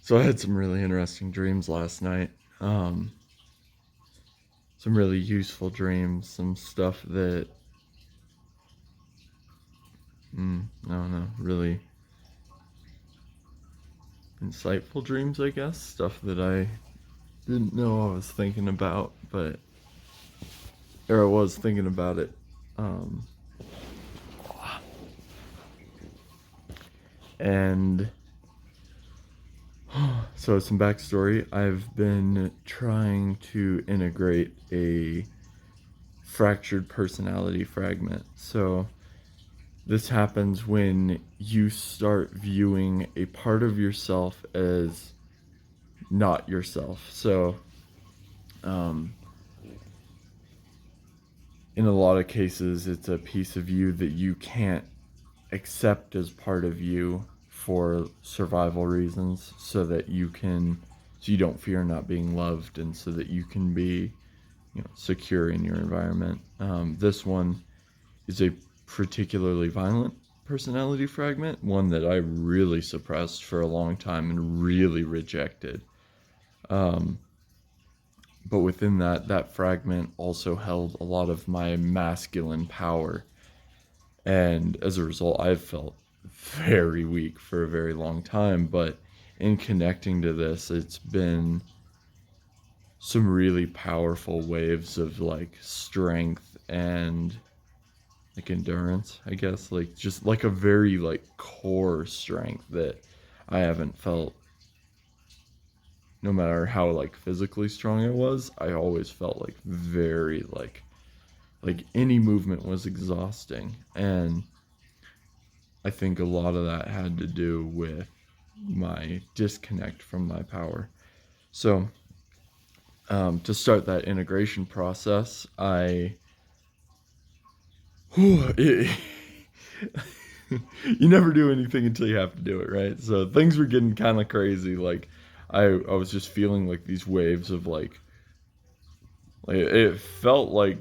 So I had some really interesting dreams last night. Um, some really useful dreams, some stuff that, I don't know, really insightful dreams, I guess. Stuff that I didn't know I was thinking about, or I was thinking about it. Um, and so, some backstory, I've been trying to integrate a fractured personality fragment. So, this happens when you start viewing a part of yourself as not yourself. So, um, in a lot of cases, it's a piece of you that you can't accept as part of you for survival reasons, so you don't fear not being loved, and so that you can be, secure in your environment. This one is a particularly violent personality fragment, one that I really suppressed for a long time and really rejected. Um, but within that fragment also held a lot of my masculine power. And as a result, I've felt very weak for a very long time. But in connecting to this, it's been some really powerful waves of like strength and like endurance, I guess, like just like a very like core strength that I haven't felt. No matter how like physically strong I was, I always felt like very like any movement was exhausting. And I think a lot of that had to do with my disconnect from my power. So, to start that integration process, it, you never do anything until you have to do it, right? So things were getting kind of crazy. Like, I was just feeling like these waves of like it felt like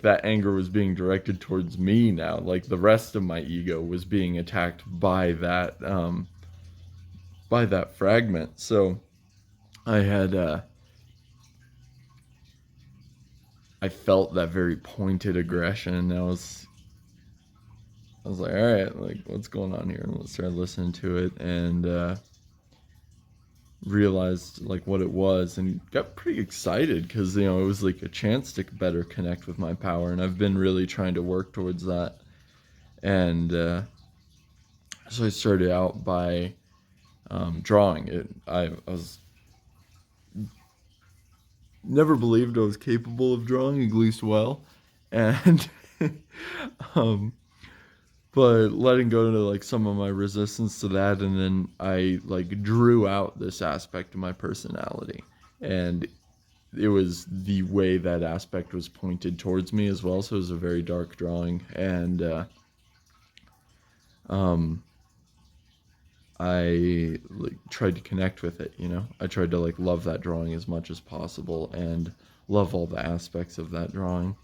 that anger was being directed towards me now. Like the rest of my ego was being attacked by that fragment. So I had I felt that very pointed aggression, and I was like, all right, like what's going on here? And let's start listening to it, and realized like what it was, and got pretty excited because it was like a chance to better connect with my power, and I've been really trying to work towards that. And so I started out by drawing it. I was never believed I was capable of drawing at least well, and um, but letting go to like some of my resistance to that, and then I like drew out this aspect of my personality, and it was the way that aspect was pointed towards me as well. So it was a very dark drawing, and um, I like tried to connect with it. I tried to like love that drawing as much as possible and love all the aspects of that drawing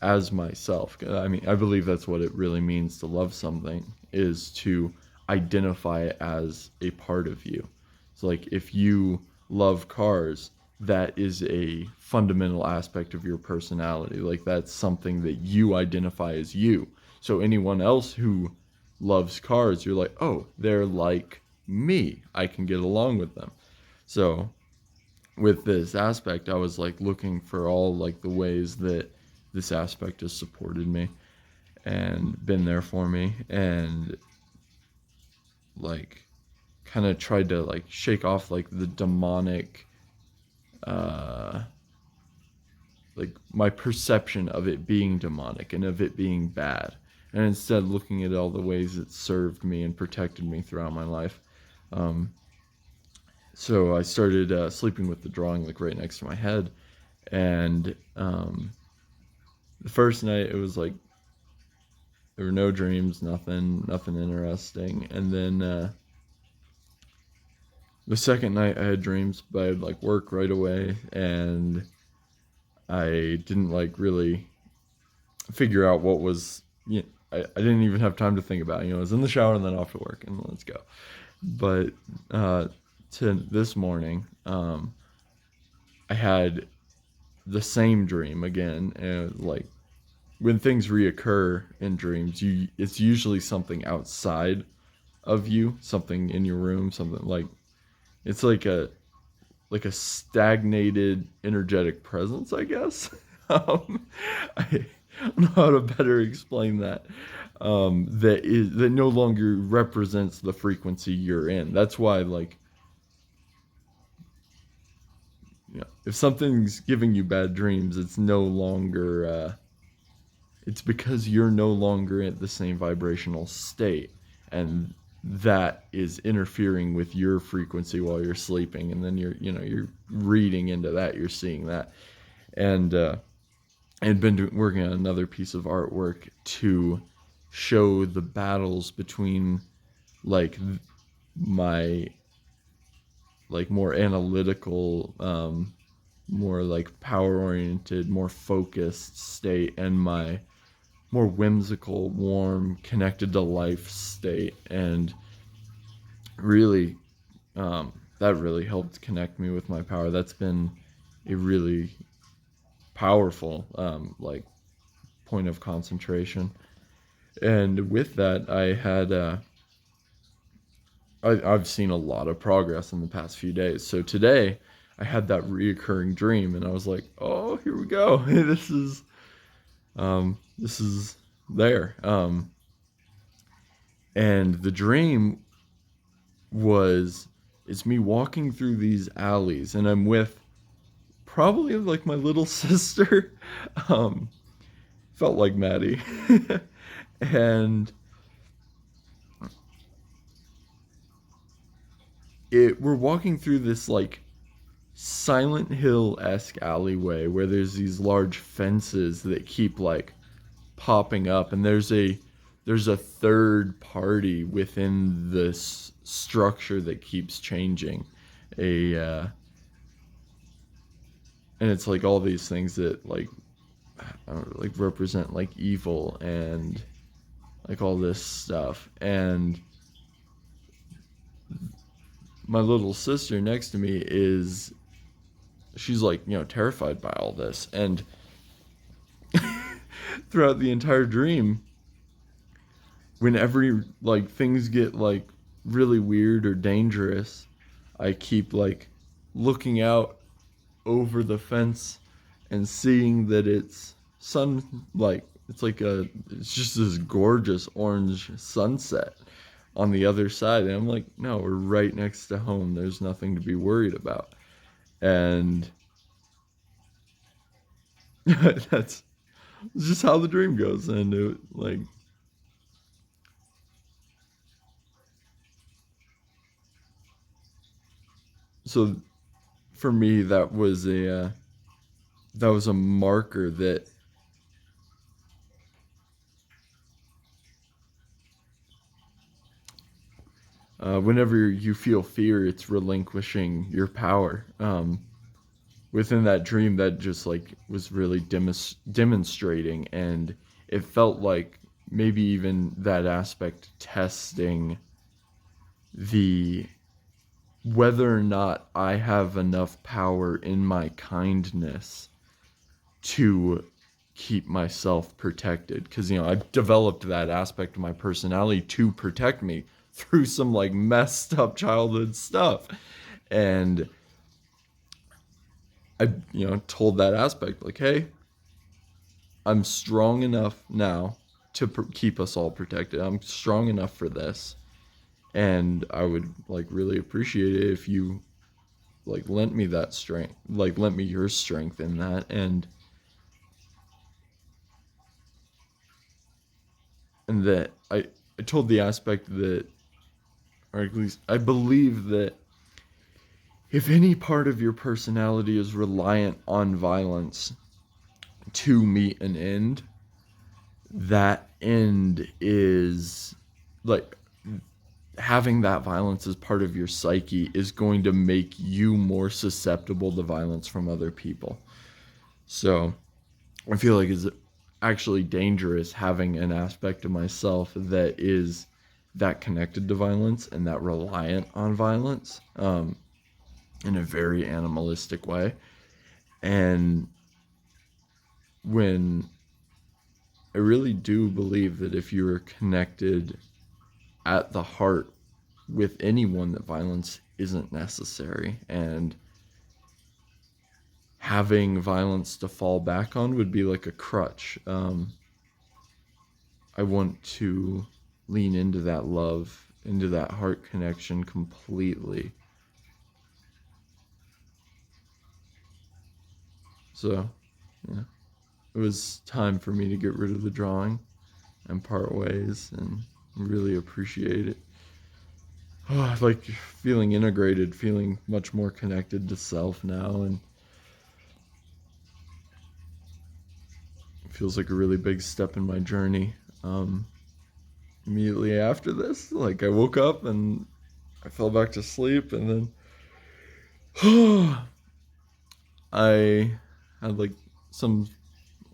as myself. I mean, I believe that's what it really means to love something, is to identify it as a part of you. So like if you love cars, that is a fundamental aspect of your personality. Like that's something that you identify as you. So anyone else who loves cars, you're like, oh, they're like me. I can get along with them. So with this aspect, I was like looking for all like the ways that this aspect has supported me and been there for me, and like kind of tried to like shake off like the demonic uh like my perception of it being demonic and of it being bad, and instead looking at all the ways it served me and protected me throughout my life. um so I started sleeping with the drawing like right next to my head, and the first night it was like there were no dreams, nothing interesting. And then the second night I had dreams, but I'd like work right away, and I didn't like really figure out what was I didn't even have time to think about it. I was in the shower and then off to work and let's go. But uh, to this morning, I had the same dream again. And like when things reoccur in dreams, it's usually something outside of you, something in your room, something like it's like a stagnated energetic presence, I guess. I don't know how to better explain that. That no longer represents the frequency you're in. That's why, like, if something's giving you bad dreams, it's no longer. It's because you're no longer at the same vibrational state, and that is interfering with your frequency while you're sleeping, and then you're reading into that, you're seeing that, and I'd been working on another piece of artwork to show the battles between like my like more analytical, more like power oriented, more focused state, and my more whimsical, warm, connected to life state. And really, that really helped connect me with my power. That's been a really powerful, like, point of concentration. And with that, I've seen a lot of progress in the past few days. So today, I had that reoccurring dream, and I was like, "Oh, here we go. This is there." And the dream was it's me walking through these alleys, and I'm with probably like my little sister. Um, Felt like Maddie, and we're walking through this like Silent Hill-esque alleyway where there's these large fences that keep like popping up, and there's a third party within this structure that keeps changing. A And it's like all these things that like I don't know, like represent like evil and like all this stuff. And my little sister next to me she's like, terrified by all this. And throughout the entire dream, whenever like things get like really weird or dangerous, I keep like looking out over the fence and seeing that it's just this gorgeous orange sunset on the other side. And I'm like, no, we're right next to home. There's nothing to be worried about. And that's just how the dream goes. And so for me, that was a marker that whenever you feel fear, it's relinquishing your power. Within that dream, that just like was really demonstrating, and it felt like maybe even that aspect testing the whether or not I have enough power in my kindness to keep myself protected. Because I've developed that aspect of my personality to protect me through some like messed up childhood stuff. And I told that aspect like, hey, I'm strong enough now to keep us all protected. I'm strong enough for this, and I would like really appreciate it if you like lent me that strength, like lent me your strength in that. And that I told the aspect that, or at least I believe that if any part of your personality is reliant on violence to meet an end, that end is like having that violence as part of your psyche is going to make you more susceptible to violence from other people. So I feel like actually dangerous having an aspect of myself that is that connected to violence and that reliant on violence, in a very animalistic way. And when I really do believe that if you're connected at the heart with anyone, that violence isn't necessary, and having violence to fall back on would be like a crutch. I want to lean into that love, into that heart connection completely. So, yeah, it was time for me to get rid of the drawing and part ways, and really appreciate it. Oh, like feeling integrated, feeling much more connected to self now, and it feels like a really big step in my journey. Immediately after this, like I woke up and I fell back to sleep, and then I had like some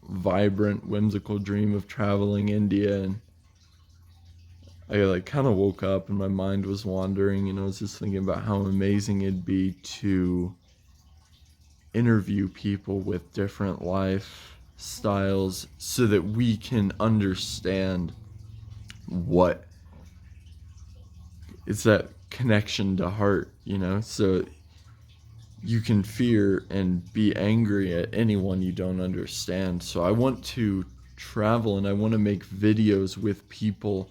vibrant, whimsical dream of traveling India, and I like kind of woke up and my mind was wandering, and I was just thinking about how amazing it'd be to interview people with different life styles so that we can understand what it's that connection to heart, so you can fear and be angry at anyone you don't understand. So I want to travel and I want to make videos with people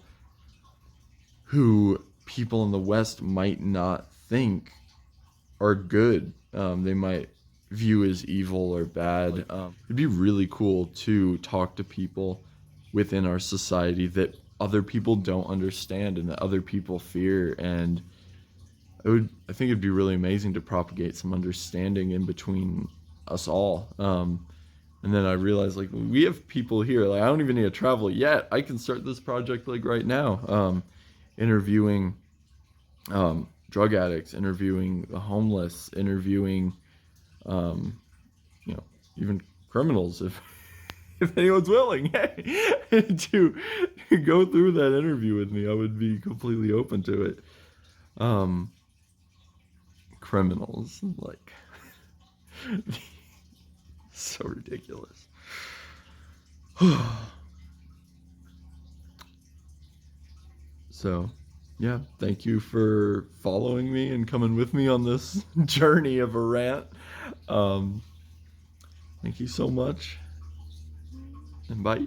who people in the West might not think are good. They might view as evil or bad. It'd be really cool to talk to people within our society that other people don't understand and that other people fear. And I think it'd be really amazing to propagate some understanding in between us all. And then I realized, like, we have people here. Like, I don't even need to travel yet. I can start this project like right now, interviewing drug addicts, interviewing the homeless, interviewing, you know, even criminals if if anyone's willing to go through that interview with me. I would be completely open to it. Criminals, like, so ridiculous. So, yeah, thank you for following me and coming with me on this journey of a rant. Thank you so much, and bye.